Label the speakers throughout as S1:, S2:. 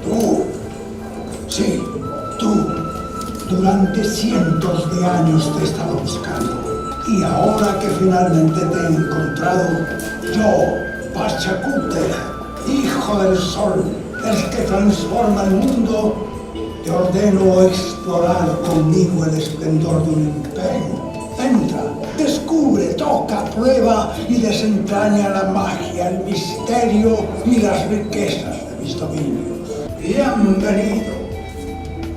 S1: Tú, sí, tú, durante cientos de años te he estado buscando. Y ahora que finalmente te he encontrado, yo, Pachacútec, hijo del sol, el que transforma el mundo, te ordeno explorar conmigo el esplendor de un imperio. Entra, descubre, toca, prueba y desentraña la magia, el misterio y las riquezas de mis dominios. Bienvenido,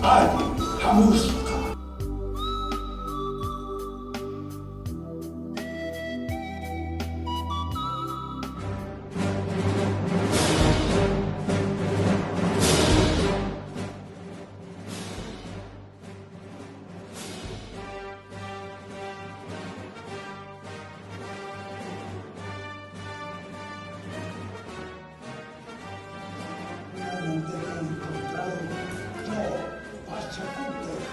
S1: Adi Hamuska. Finalmente te he encontrado, yo, Pachacútec.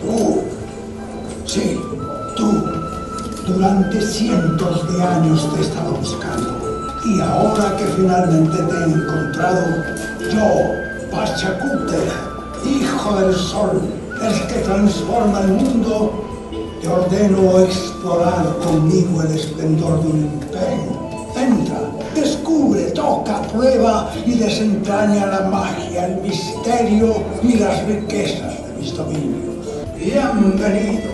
S1: Tú, sí, tú, durante cientos de años te he estado buscando. Y ahora que finalmente te he encontrado, yo, Pachacútec, hijo del sol, el que transforma el mundo, te ordeno explorar conmigo el esplendor de un imperio. Entra, descubre, toca, prueba y desentraña la magia, el misterio y las riquezas de mis dominios. Bienvenido,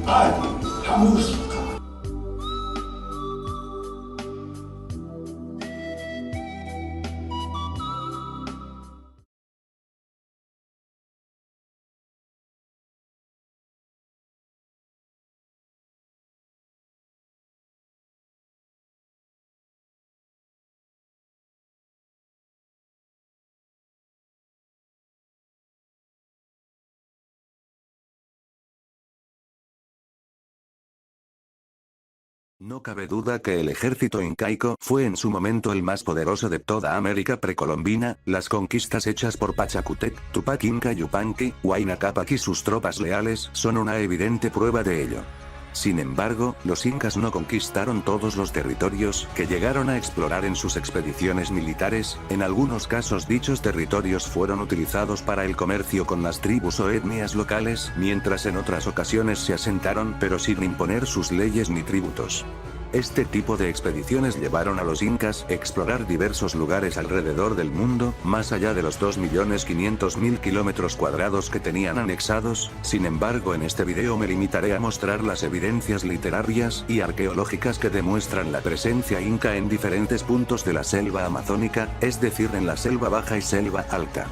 S1: Adi Hamuska.
S2: No cabe duda que el ejército incaico fue en su momento el más poderoso de toda América precolombina. Las conquistas hechas por Pachacútec, Tupac Inca Yupanqui, Huayna Cápac y sus tropas leales son una evidente prueba de ello. Sin embargo, los incas no conquistaron todos los territorios que llegaron a explorar en sus expediciones militares. En algunos casos dichos territorios fueron utilizados para el comercio con las tribus o etnias locales, mientras en otras ocasiones se asentaron pero sin imponer sus leyes ni tributos. Este tipo de expediciones llevaron a los incas a explorar diversos lugares alrededor del mundo, más allá de los 2.500.000 kilómetros cuadrados que tenían anexados. Sin embargo, en este video me limitaré a mostrar las evidencias literarias y arqueológicas que demuestran la presencia inca en diferentes puntos de la selva amazónica, es decir, en la selva baja y selva alta.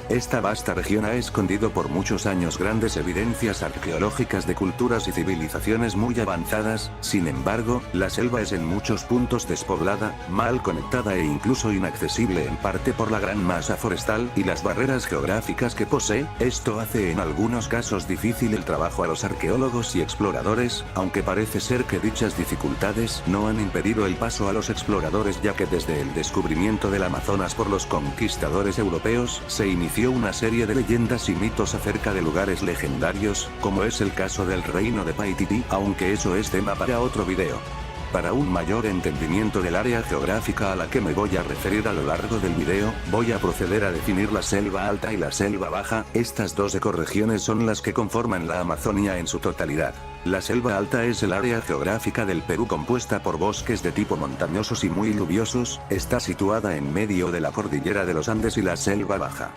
S2: Esta vasta región ha escondido por muchos años grandes evidencias arqueológicas de culturas y civilizaciones muy avanzadas. Sin embargo, la selva es en muchos puntos despoblada, mal conectada e incluso inaccesible en parte por la gran masa forestal y las barreras geográficas que posee. Esto hace en algunos casos difícil el trabajo a los arqueólogos y exploradores, aunque parece ser que dichas dificultades no han impedido el paso a los exploradores, ya que desde el descubrimiento del Amazonas por los conquistadores europeos, se inició una serie de leyendas y mitos acerca de lugares legendarios, como es el caso del reino de Paititi, aunque eso es tema para otro video. Para un mayor entendimiento del área geográfica a la que me voy a referir a lo largo del video, voy a proceder a definir la selva alta y la selva baja. Estas dos ecorregiones son las que conforman la Amazonia en su totalidad. La selva alta es el área geográfica del Perú compuesta por bosques de tipo montañosos y muy lluviosos, está situada en medio de la cordillera de los Andes, y la selva baja.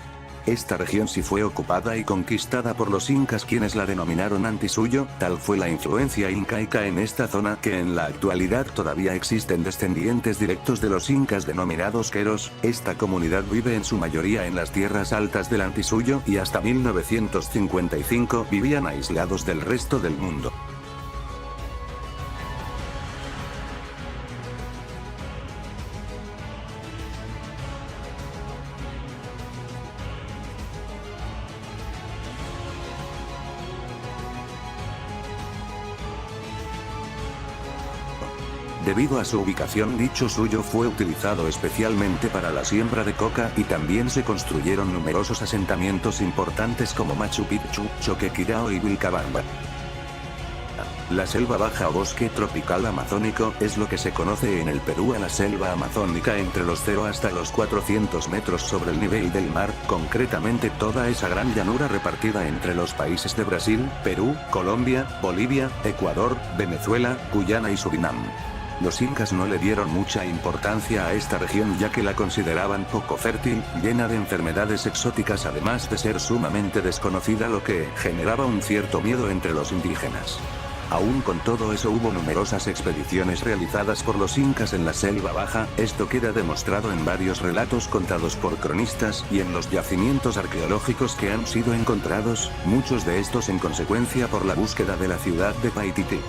S2: Esta región sí fue ocupada y conquistada por los incas, quienes la denominaron Antisuyo. Tal fue la influencia incaica en esta zona que en la actualidad todavía existen descendientes directos de los incas denominados queros. Esta comunidad vive en su mayoría en las tierras altas del Antisuyo y hasta 1955 vivían aislados del resto del mundo. Debido a su ubicación, dicho suyo fue utilizado especialmente para la siembra de coca y también se construyeron numerosos asentamientos importantes como Machu Picchu, Choquequirao y Vilcabamba. La selva baja o bosque tropical amazónico es lo que se conoce en el Perú a la selva amazónica entre los 0 hasta los 400 metros sobre el nivel del mar, concretamente toda esa gran llanura repartida entre los países de Brasil, Perú, Colombia, Bolivia, Ecuador, Venezuela, Guyana y Surinam. Los incas no le dieron mucha importancia a esta región, ya que la consideraban poco fértil, llena de enfermedades exóticas, además de ser sumamente desconocida, lo que generaba un cierto miedo entre los indígenas. Aún con todo eso, hubo numerosas expediciones realizadas por los incas en la selva baja. Esto queda demostrado en varios relatos contados por cronistas y en los yacimientos arqueológicos que han sido encontrados, muchos de estos en consecuencia por la búsqueda de la ciudad de Paititi.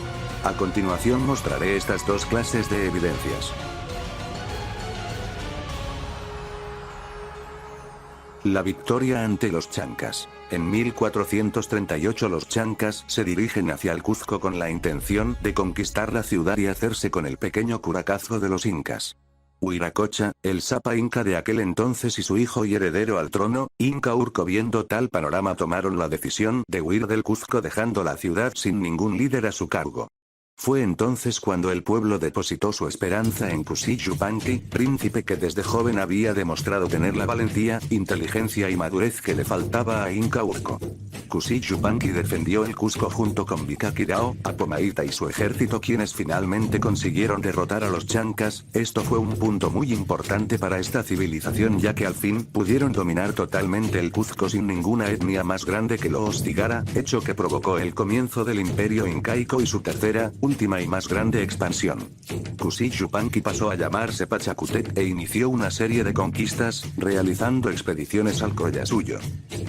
S2: A continuación mostraré estas dos clases de evidencias. La victoria ante los chancas. En 1438 los chancas se dirigen hacia el Cuzco con la intención de conquistar la ciudad y hacerse con el pequeño curacazgo de los incas. Huiracocha, el sapa inca de aquel entonces, y su hijo y heredero al trono, Inca Urco, viendo tal panorama, tomaron la decisión de huir del Cuzco, dejando la ciudad sin ningún líder a su cargo. Fue entonces cuando el pueblo depositó su esperanza en Cusi Yupanqui, príncipe que desde joven había demostrado tener la valentía, inteligencia y madurez que le faltaba a Inca Urco. Cusi Yupanqui defendió el Cusco junto con Vicaquirao, Apomaita y su ejército, quienes finalmente consiguieron derrotar a los chancas. Esto fue un punto muy importante para esta civilización, ya que al fin pudieron dominar totalmente el Cuzco sin ninguna etnia más grande que lo hostigara, hecho que provocó el comienzo del imperio incaico y su tercera, última y más grande expansión. Cusi Yupanqui pasó a llamarse Pachacútec e inició una serie de conquistas, realizando expediciones al Collasuyo.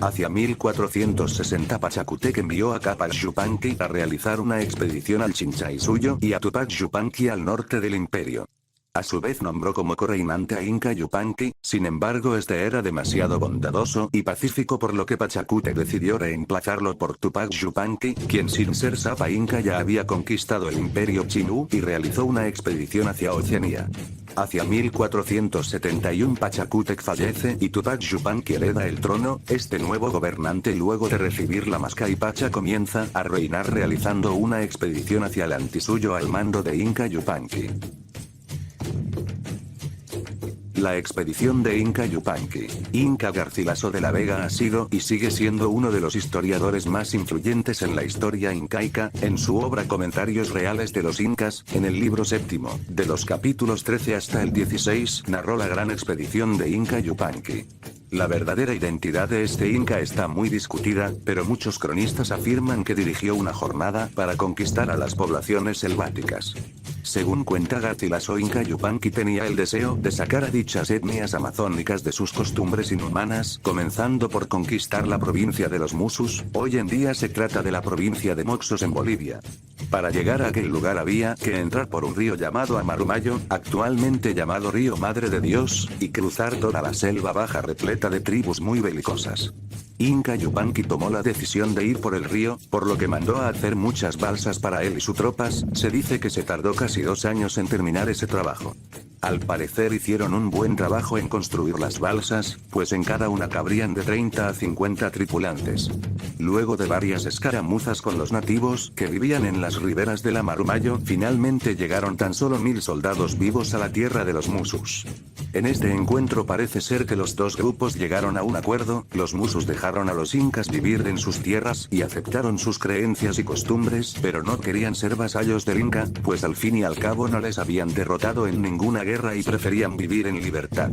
S2: Hacia 1460 Pachacútec envió a Cápac Yupanqui a realizar una expedición al Chinchaysuyo y a Tupac Yupanqui al norte del imperio. A su vez nombró como correinante a Inca Yupanqui, sin embargo este era demasiado bondadoso y pacífico por lo que Pachacútec decidió reemplazarlo por Tupac Yupanqui, quien sin ser Sapa Inca ya había conquistado el imperio Chinú y realizó una expedición hacia Oceanía. Hacia 1471 Pachacútec fallece y Tupac Yupanqui hereda el trono. Este nuevo gobernante luego de recibir la Mascay Pacha comienza a reinar realizando una expedición hacia el Antisuyo al mando de Inca Yupanqui. La expedición de Inca Yupanqui. Inca Garcilaso de la Vega ha sido y sigue siendo uno de los historiadores más influyentes en la historia incaica. En su obra Comentarios Reales de los Incas, en el libro séptimo, de los capítulos 13 hasta el 16, narró la gran expedición de Inca Yupanqui. La verdadera identidad de este Inca está muy discutida, pero muchos cronistas afirman que dirigió una jornada para conquistar a las poblaciones selváticas. Según cuenta Garcilaso, Inca Yupanqui tenía el deseo de sacar a dichas etnias amazónicas de sus costumbres inhumanas, comenzando por conquistar la provincia de los Musus. Hoy en día se trata de la provincia de Moxos en Bolivia. Para llegar a aquel lugar había que entrar por un río llamado Amarumayo, actualmente llamado Río Madre de Dios, y cruzar toda la selva baja repleta de tribus muy belicosas. Inca Yupanqui tomó la decisión de ir por el río, por lo que mandó a hacer muchas balsas para él y sus tropas. Se dice que se tardó casi 2 años en terminar ese trabajo. Al parecer hicieron un buen trabajo en construir las balsas, pues en cada una cabrían de 30 a 50 tripulantes. Luego de varias escaramuzas con los nativos que vivían en las riberas del Amarumayo, finalmente llegaron tan solo 1000 soldados vivos a la tierra de los Musus. En este encuentro parece ser que los dos grupos llegaron a un acuerdo. Los Musus dejaron a los incas vivir en sus tierras y aceptaron sus creencias y costumbres, pero no querían ser vasallos del Inca, pues al fin y al cabo no les habían derrotado en ninguna guerra y preferían vivir en libertad.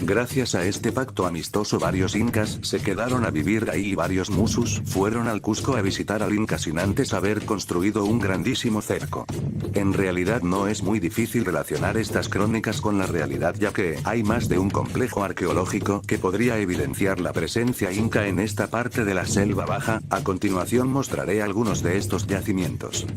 S2: Gracias a este pacto amistoso varios incas se quedaron a vivir ahí y varios Musus fueron al Cusco a visitar al Inca sin antes haber construido un grandísimo cerco. En realidad no es muy difícil relacionar estas crónicas con la realidad, ya que hay más de un complejo arqueológico que podría evidenciar la presencia inca en esta parte de la selva baja. A continuación mostraré algunos de estos yacimientos.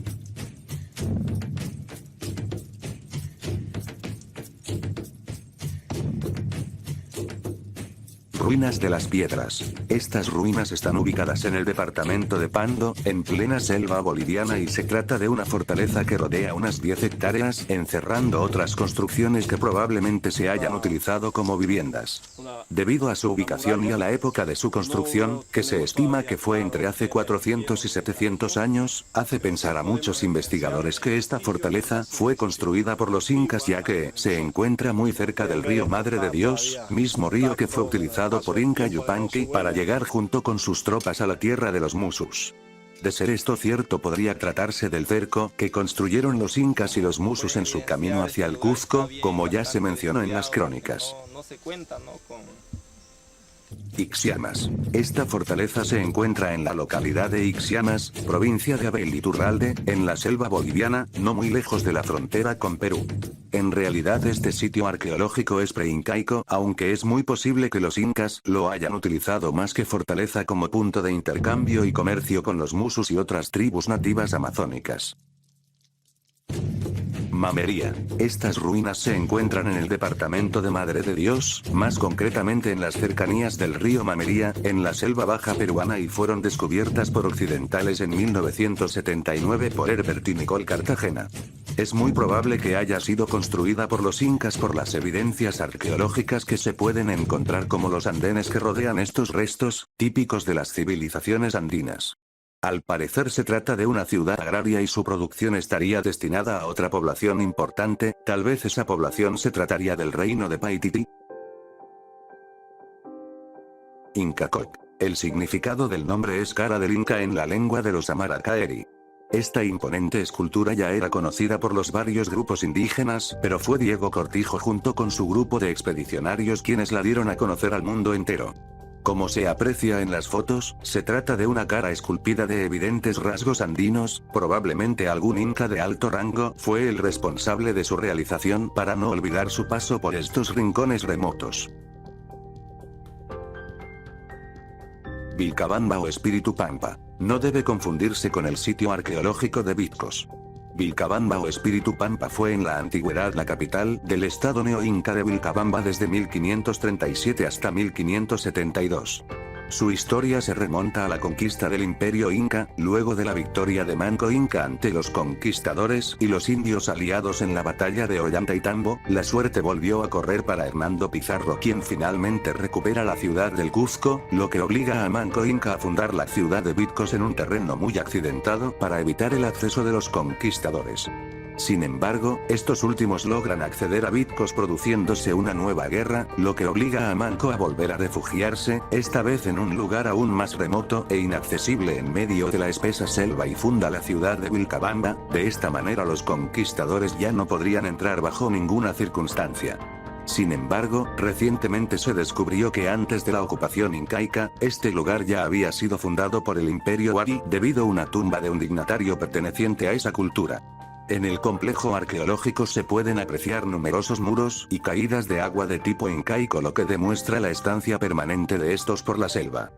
S2: Ruinas de las Piedras. Estas ruinas están ubicadas en el departamento de Pando, en plena selva boliviana, y se trata de una fortaleza que rodea unas 10 hectáreas, encerrando otras construcciones que probablemente se hayan utilizado como viviendas. Debido a su ubicación y a la época de su construcción, que se estima que fue entre hace 400 y 700 años, hace pensar a muchos investigadores que esta fortaleza fue construida por los incas, ya que se encuentra muy cerca del río Madre de Dios, mismo río que fue utilizado por Inca Yupanqui para llegar junto con sus tropas a la tierra de los Musus. De ser esto cierto, podría tratarse del cerco que construyeron los incas y los Musus en su camino hacia el Cuzco, como ya se mencionó en las crónicas. Ixiamas. Esta fortaleza se encuentra en la localidad de Ixiamas, provincia de Abel Iturralde, en la selva boliviana, no muy lejos de la frontera con Perú. En realidad este sitio arqueológico es preincaico, aunque es muy posible que los incas lo hayan utilizado más que fortaleza como punto de intercambio y comercio con los Musus y otras tribus nativas amazónicas. Mamería. Estas ruinas se encuentran en el departamento de Madre de Dios, más concretamente en las cercanías del río Mamería, en la selva baja peruana, y fueron descubiertas por occidentales en 1979 por Herbert y Nicole Cartagena. Es muy probable que haya sido construida por los incas por las evidencias arqueológicas que se pueden encontrar, como los andenes que rodean estos restos, típicos de las civilizaciones andinas. Al parecer se trata de una ciudad agraria y su producción estaría destinada a otra población importante. Tal vez esa población se trataría del reino de Paititi. Incacoc. El significado del nombre es cara del Inca en la lengua de los Amaracaeri. Esta imponente escultura ya era conocida por los varios grupos indígenas, pero fue Diego Cortijo junto con su grupo de expedicionarios quienes la dieron a conocer al mundo entero. Como se aprecia en las fotos, se trata de una cara esculpida de evidentes rasgos andinos. Probablemente algún inca de alto rango fue el responsable de su realización para no olvidar su paso por estos rincones remotos. Vilcabamba o Espíritu Pampa. No debe confundirse con el sitio arqueológico de Vitcos. Vilcabamba o Espíritu Pampa fue en la antigüedad la capital del estado neo-inca de Vilcabamba desde 1537 hasta 1572. Su historia se remonta a la conquista del Imperio Inca, luego de la victoria de Manco Inca ante los conquistadores y los indios aliados en la batalla de Ollantaytambo. La suerte volvió a correr para Hernando Pizarro, quien finalmente recupera la ciudad del Cuzco, lo que obliga a Manco Inca a fundar la ciudad de Vitcos en un terreno muy accidentado para evitar el acceso de los conquistadores. Sin embargo, estos últimos logran acceder a Vitcos produciéndose una nueva guerra, lo que obliga a Manco a volver a refugiarse, esta vez en un lugar aún más remoto e inaccesible en medio de la espesa selva, y funda la ciudad de Vilcabamba. De esta manera los conquistadores ya no podrían entrar bajo ninguna circunstancia. Sin embargo, recientemente se descubrió que antes de la ocupación incaica, este lugar ya había sido fundado por el Imperio Wari debido a una tumba de un dignatario perteneciente a esa cultura. En el complejo arqueológico se pueden apreciar numerosos muros y caídas de agua de tipo incaico, lo que demuestra la estancia permanente de estos por la selva.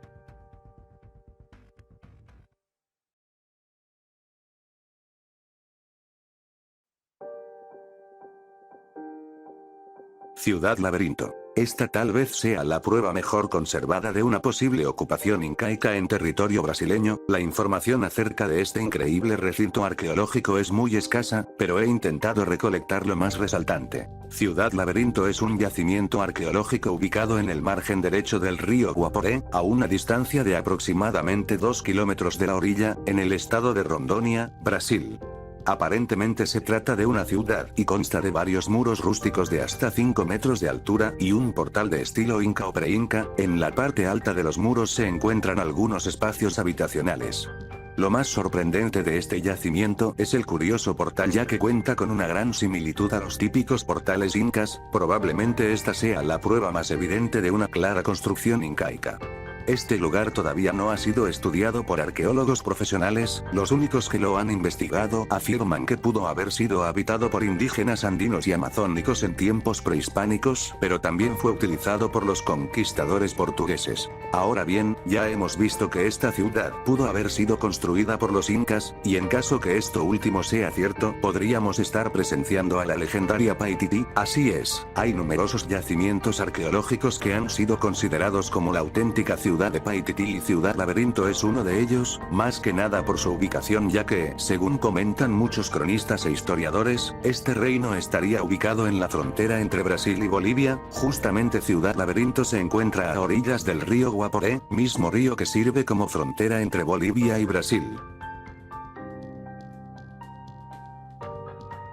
S2: Ciudad Laberinto. Esta tal vez sea la prueba mejor conservada de una posible ocupación incaica en territorio brasileño. La información acerca de este increíble recinto arqueológico es muy escasa, pero he intentado recolectar lo más resaltante. Ciudad Laberinto es un yacimiento arqueológico ubicado en el margen derecho del río Guaporé, a una distancia de aproximadamente 2 kilómetros de la orilla, en el estado de Rondônia, Brasil. Aparentemente se trata de una ciudad y consta de varios muros rústicos de hasta 5 metros de altura y un portal de estilo inca o pre-inca. En la parte alta de los muros se encuentran algunos espacios habitacionales. Lo más sorprendente de este yacimiento es el curioso portal, ya que cuenta con una gran similitud a los típicos portales incas. Probablemente esta sea la prueba más evidente de una clara construcción incaica. Este lugar todavía no ha sido estudiado por arqueólogos profesionales. Los únicos que lo han investigado afirman que pudo haber sido habitado por indígenas andinos y amazónicos en tiempos prehispánicos, pero también fue utilizado por los conquistadores portugueses. Ahora bien, ya hemos visto que esta ciudad pudo haber sido construida por los incas, y en caso que esto último sea cierto, podríamos estar presenciando a la legendaria Paititi. Así es, hay numerosos yacimientos arqueológicos que han sido considerados como la auténtica ciudad de Paititi, y Ciudad Laberinto es uno de ellos, más que nada por su ubicación, ya que, según comentan muchos cronistas e historiadores, este reino estaría ubicado en la frontera entre Brasil y Bolivia. Justamente Ciudad Laberinto se encuentra a orillas del río Guaporé, mismo río que sirve como frontera entre Bolivia y Brasil.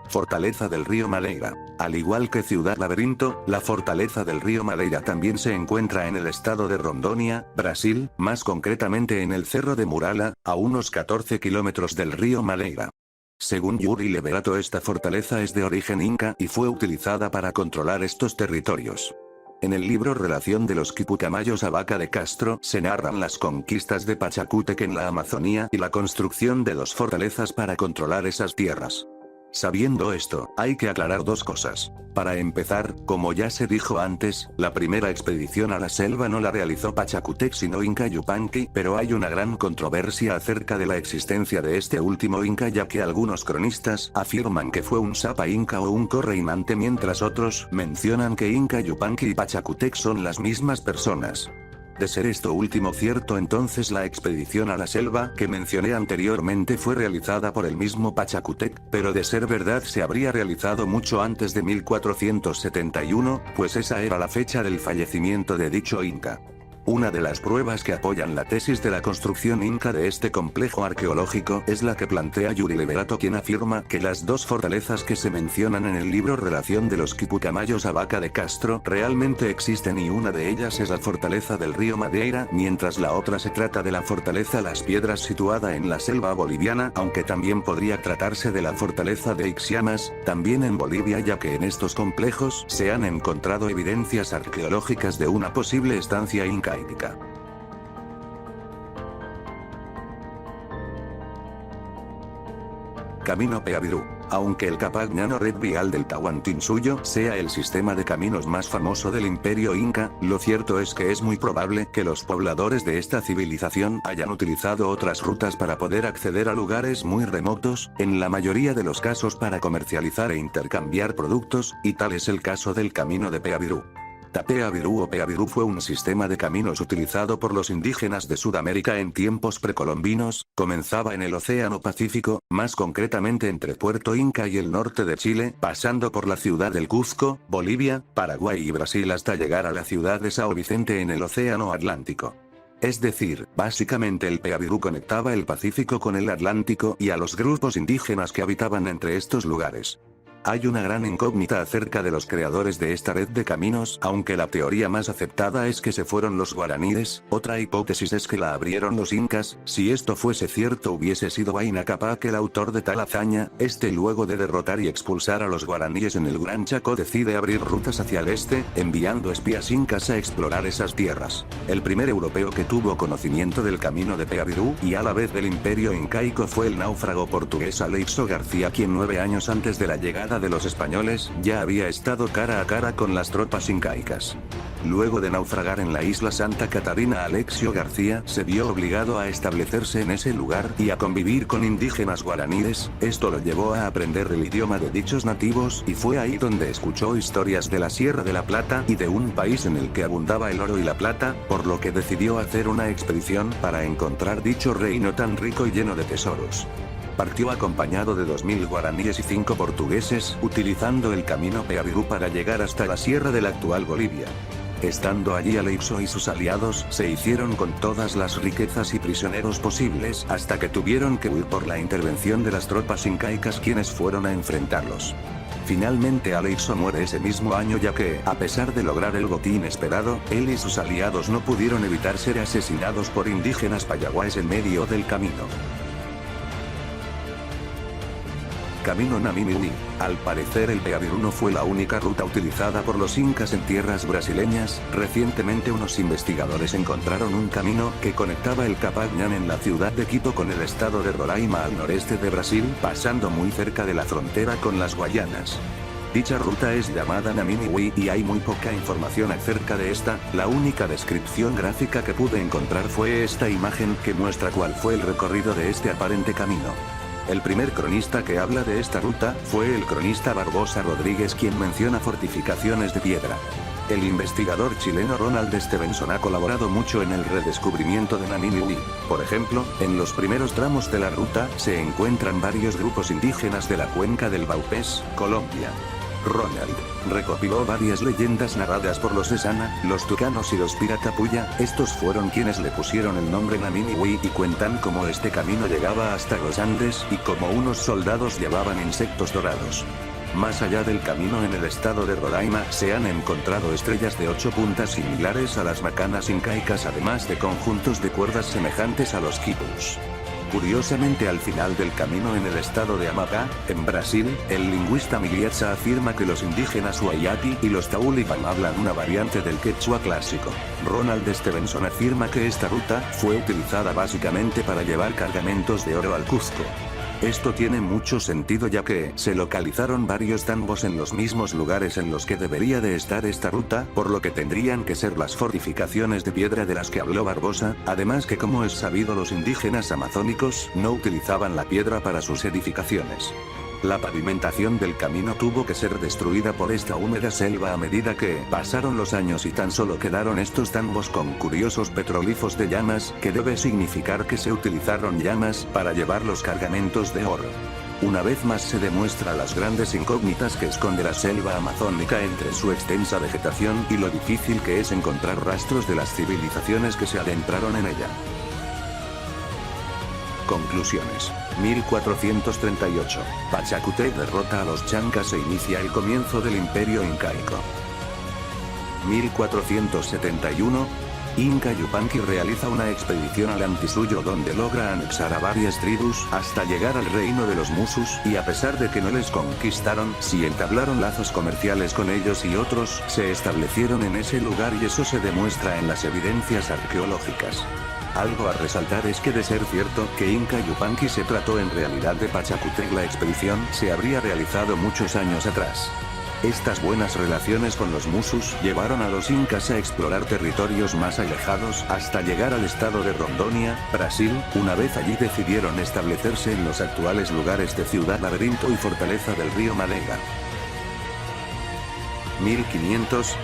S2: Fortaleza del río Madeira. Al igual que Ciudad Laberinto, la fortaleza del río Madeira también se encuentra en el estado de Rondônia, Brasil, más concretamente en el cerro de Murala, a unos 14 kilómetros del río Madeira. Según Yuri Leverato, esta fortaleza es de origen inca y fue utilizada para controlar estos territorios. En el libro Relación de los Quipucamayos a Vaca de Castro se narran las conquistas de Pachacútec en la Amazonía y la construcción de 2 fortalezas para controlar esas tierras. Sabiendo esto, hay que aclarar 2 cosas. Para empezar, como ya se dijo antes, la primera expedición a la selva no la realizó Pachacútec sino Inca Yupanqui, pero hay una gran controversia acerca de la existencia de este último inca, ya que algunos cronistas afirman que fue un Sapa inca o un correinante, mientras otros mencionan que Inca Yupanqui y Pachacútec son las mismas personas. De ser esto último cierto, entonces la expedición a la selva que mencioné anteriormente fue realizada por el mismo Pachacútec, pero de ser verdad se habría realizado mucho antes de 1471, pues esa era la fecha del fallecimiento de dicho inca. Una de las pruebas que apoyan la tesis de la construcción inca de este complejo arqueológico es la que plantea Yuri Leverato, quien afirma que las 2 fortalezas que se mencionan en el libro Relación de los Quipucamayos a Vaca de Castro realmente existen, y una de ellas es la fortaleza del río Madeira, mientras la otra se trata de la fortaleza Las Piedras situada en la selva boliviana, aunque también podría tratarse de la fortaleza de Ixllamas, también en Bolivia, ya que en estos complejos se han encontrado evidencias arqueológicas de una posible estancia inca. Camino Peabirú. Aunque el Capac Ñano Red Vial del Tahuantinsuyo sea el sistema de caminos más famoso del Imperio Inca, lo cierto es que es muy probable que los pobladores de esta civilización hayan utilizado otras rutas para poder acceder a lugares muy remotos, en la mayoría de los casos para comercializar e intercambiar productos, y tal es el caso del camino de Peabirú. Tapeabirú o Peabirú fue un sistema de caminos utilizado por los indígenas de Sudamérica en tiempos precolombinos, comenzaba en el Océano Pacífico, más concretamente entre Puerto Inca y el norte de Chile, pasando por la ciudad del Cuzco, Bolivia, Paraguay y Brasil hasta llegar a la ciudad de São Vicente en el Océano Atlántico. Es decir, básicamente el Peabirú conectaba el Pacífico con el Atlántico y a los grupos indígenas que habitaban entre estos lugares. Hay una gran incógnita acerca de los creadores de esta red de caminos, aunque la teoría más aceptada es que se fueron los guaraníes, otra hipótesis es que la abrieron los incas. Si esto fuese cierto hubiese sido Huayna Cápac el autor de tal hazaña. Luego de derrotar y expulsar a los guaraníes en el Gran Chaco decide abrir rutas hacia el este, enviando espías incas a explorar esas tierras. El primer europeo que tuvo conocimiento del camino de Peabirú, y a la vez del imperio incaico, fue el náufrago portugués Aleixo García, quien 9 años antes de la llegada de los españoles, ya había estado cara a cara con las tropas incaicas. Luego de naufragar en la isla Santa Catarina, Aleixo García se vio obligado a establecerse en ese lugar y a convivir con indígenas guaraníes. Esto lo llevó a aprender el idioma de dichos nativos, y fue ahí donde escuchó historias de la Sierra de la Plata y de un país en el que abundaba el oro y la plata, por lo que decidió hacer una expedición para encontrar dicho reino tan rico y lleno de tesoros. Partió acompañado de 2000 guaraníes y 5 portugueses, utilizando el camino Peabirú para llegar hasta la sierra de la actual Bolivia. Estando allí, Aleixo y sus aliados se hicieron con todas las riquezas y prisioneros posibles, hasta que tuvieron que huir por la intervención de las tropas incaicas, quienes fueron a enfrentarlos. Finalmente Aleixo muere ese mismo año, ya que, a pesar de lograr el botín esperado, él y sus aliados no pudieron evitar ser asesinados por indígenas payaguás en medio del camino. Camino Namini-Uí. Al parecer el Peabirú no fue la única ruta utilizada por los incas en tierras brasileñas. Recientemente unos investigadores encontraron un camino que conectaba el Capac Ñan en la ciudad de Quito con el estado de Roraima al noreste de Brasil, pasando muy cerca de la frontera con las Guayanas. Dicha ruta es llamada Namini-Uí y hay muy poca información acerca de esta. La única descripción gráfica que pude encontrar fue esta imagen que muestra cuál fue el recorrido de este aparente camino. El primer cronista que habla de esta ruta fue el cronista Barbosa Rodríguez, quien menciona fortificaciones de piedra. El investigador chileno Ronald Stevenson ha colaborado mucho en el redescubrimiento de Namini-Uí. Por ejemplo, en los primeros tramos de la ruta se encuentran varios grupos indígenas de la cuenca del Baupés, Colombia. Ronald recopiló varias leyendas narradas por los Esana, los Tucanos y los Piratapuya. Estos fueron quienes le pusieron el nombre Namini-Uí y cuentan cómo este camino llegaba hasta los Andes y cómo unos soldados llevaban insectos dorados. Más allá del camino en el estado de Roraima se han encontrado estrellas de 8 puntas similares a las macanas incaicas, además de conjuntos de cuerdas semejantes a los quipus. Curiosamente, al final del camino en el estado de Amapá, en Brasil, el lingüista Miliatza afirma que los indígenas Wayati y los Taulipan hablan una variante del quechua clásico. Ronald Stevenson afirma que esta ruta fue utilizada básicamente para llevar cargamentos de oro al Cuzco. Esto tiene mucho sentido, ya que se localizaron varios tambos en los mismos lugares en los que debería de estar esta ruta, por lo que tendrían que ser las fortificaciones de piedra de las que habló Barbosa. Además que, como es sabido, los indígenas amazónicos no utilizaban la piedra para sus edificaciones. La pavimentación del camino tuvo que ser destruida por esta húmeda selva a medida que pasaron los años y tan solo quedaron estos tambos con curiosos petroglifos de llamas, que debe significar que se utilizaron llamas para llevar los cargamentos de oro. Una vez más se demuestra las grandes incógnitas que esconde la selva amazónica entre su extensa vegetación y lo difícil que es encontrar rastros de las civilizaciones que se adentraron en ella. Conclusiones. 1438. Pachacutec derrota a los chancas e inicia el comienzo del imperio incaico. 1471. Inca Yupanqui realiza una expedición al Antisuyo donde logra anexar a varias tribus hasta llegar al reino de los Musus, y a pesar de que no les conquistaron, sí entablaron lazos comerciales con ellos y otros se establecieron en ese lugar, y eso se demuestra en las evidencias arqueológicas. Algo a resaltar es que de ser cierto que Inca Yupanqui se trató en realidad de Pachacútec, la expedición se habría realizado muchos años atrás. Estas buenas relaciones con los musus llevaron a los incas a explorar territorios más alejados hasta llegar al estado de Rondônia, Brasil. Una vez allí decidieron establecerse en los actuales lugares de Ciudad Laberinto y Fortaleza del río Madenga. 1500.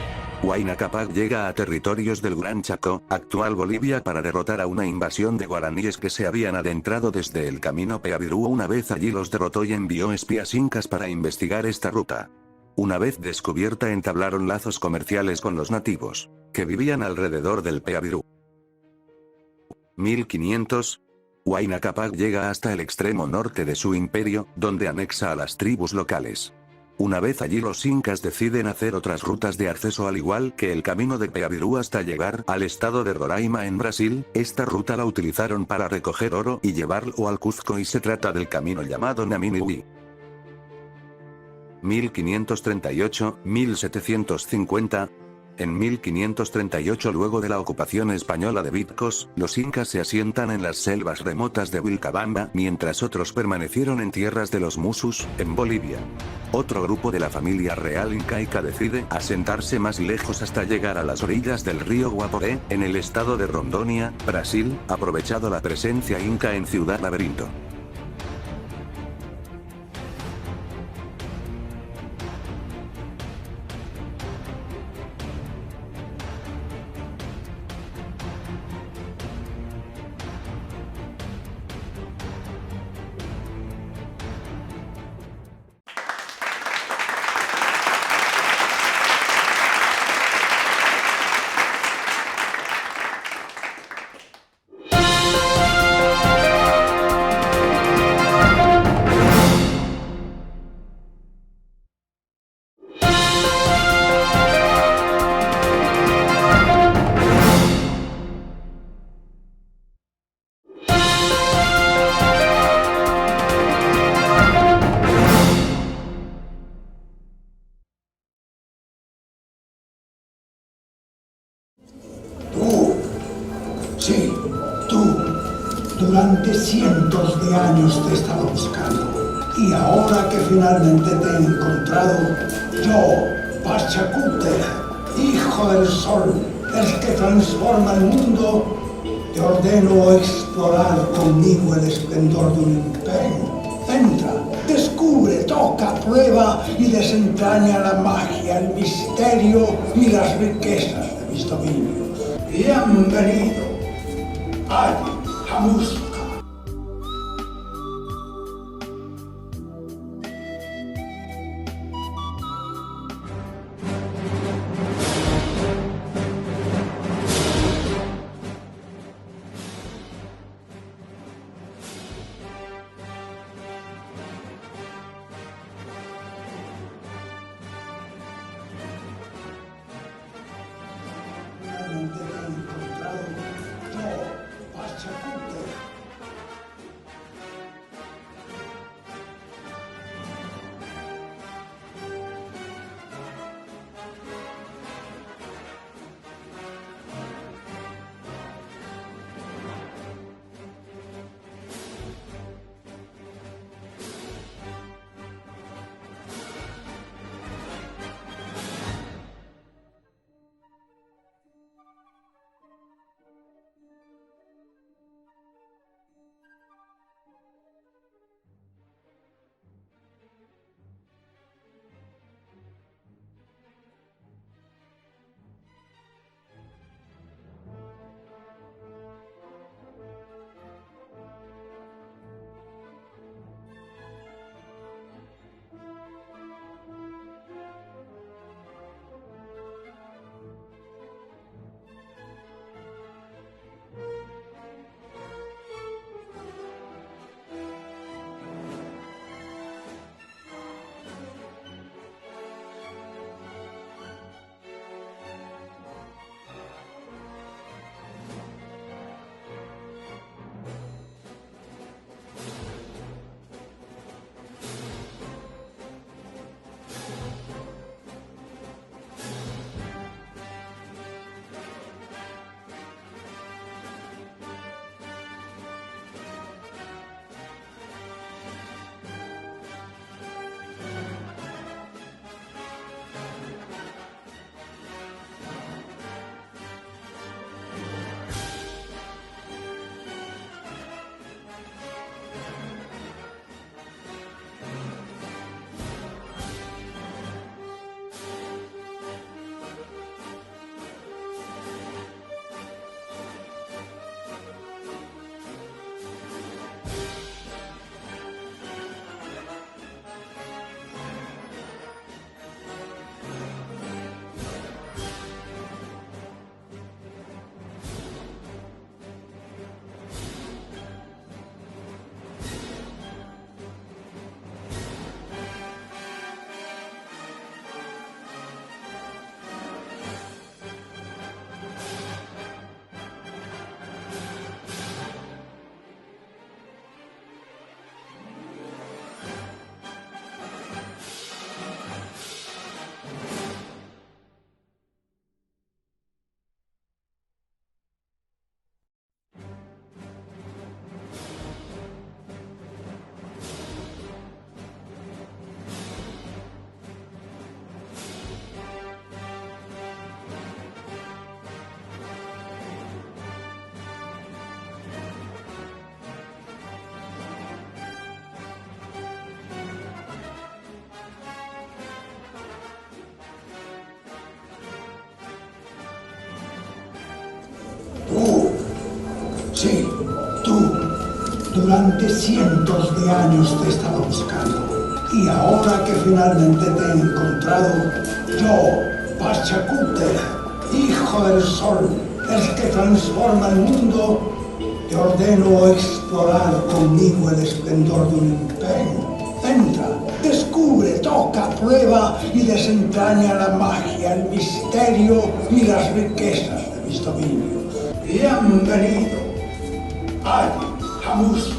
S2: Huayna Cápac llega a territorios del Gran Chaco, actual Bolivia, para derrotar a una invasión de guaraníes que se habían adentrado desde el camino Peabirú. Una vez allí los derrotó y envió espías incas para investigar esta ruta. Una vez descubierta entablaron lazos comerciales con los nativos, que vivían alrededor del Peabirú. 1500. Huayna Cápac llega hasta el extremo norte de su imperio, donde anexa a las tribus locales. Una vez allí los incas deciden hacer otras rutas de acceso al igual que el camino de Peabirú hasta llegar al estado de Roraima en Brasil. Esta ruta la utilizaron para recoger oro y llevarlo al Cuzco y se trata del camino llamado Naminiwi. 1538-1750. En 1538, luego de la ocupación española de Vitcos, los incas se asientan en las selvas remotas de Vilcabamba, mientras otros permanecieron en tierras de los musus, en Bolivia. Otro grupo de la familia real incaica decide asentarse más lejos hasta llegar a las orillas del río Guaporé, en el estado de Rondônia, Brasil, aprovechado la presencia inca en Ciudad Laberinto.
S1: Sí, tú. Durante cientos de años te he estado buscando. Y ahora que finalmente te he encontrado, yo, Pachacútec, hijo del sol, el que transforma el mundo, te ordeno explorar conmigo el esplendor de un imperio. Entra, descubre, toca, prueba y desentraña la magia, el misterio y las riquezas de mis dominios. Bienvenido. Ay, Jamusca. Finalmente te he encontrado, yo, Pachacútec, Durante cientos de años te he estado buscando. Y ahora que finalmente te he encontrado, yo, Pachacútec, hijo del sol, el que transforma el mundo, te ordeno explorar conmigo el esplendor de un imperio. Entra, descubre, toca, prueba y desentraña la magia, el misterio y las riquezas de mis dominios. Bienvenido, Adi Hamus